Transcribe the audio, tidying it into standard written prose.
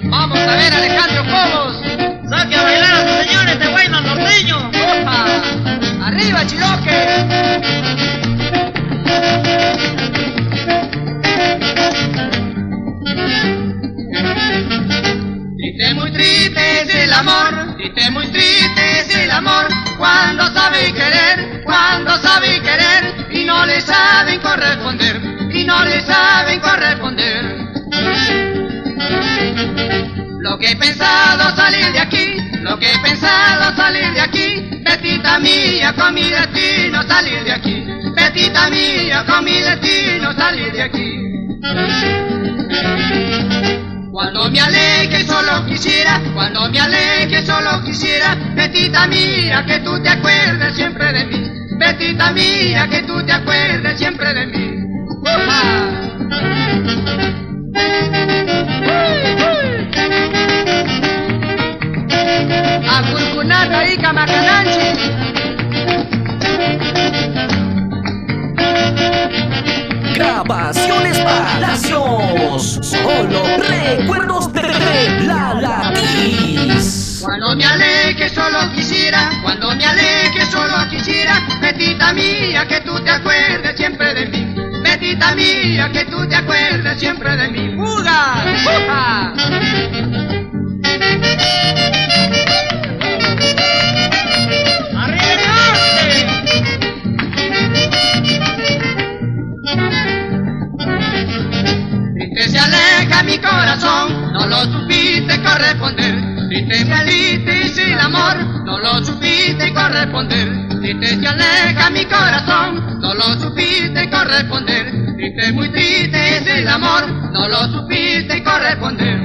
Vamos a ver, Alejandro Cobos. Saque a bailar a su señor este guayno norteño. ¡Opa! ¡Arriba, Chiloque! Triste, muy triste es el amor, triste, muy triste es el amor, cuando sabe querer, y no le saben corresponder, y no le saben corresponder. Lo que he pensado salir de aquí, lo que he pensado salir de aquí, Betita mía, con mi destino salir de aquí, Betita mía, con mi destino salir de aquí. Cuando me aleje solo quisiera, cuando me aleje solo quisiera, Betita mía, que tú te acuerdes siempre de mí, Betita mía, que tú te acuerdes siempre de mí. A Curcunata y Camacananchi. Grabaciones Palacios, solo recuerdos de la Latiz. Cuando me aleje solo quisiera, cuando me aleje solo quisiera, Betita mía, que tú te acuerdes siempre de mí, Betita mía, que tú te acuerdes siempre de mí. ¡Fuga! ¡Fuga! Triste se aleja mi corazón, no lo supiste corresponder. Triste se aleja el amor, no lo supiste corresponder. Triste se aleja mi corazón, no lo supiste corresponder. Triste, muy triste es el amor, no lo supiste corresponder.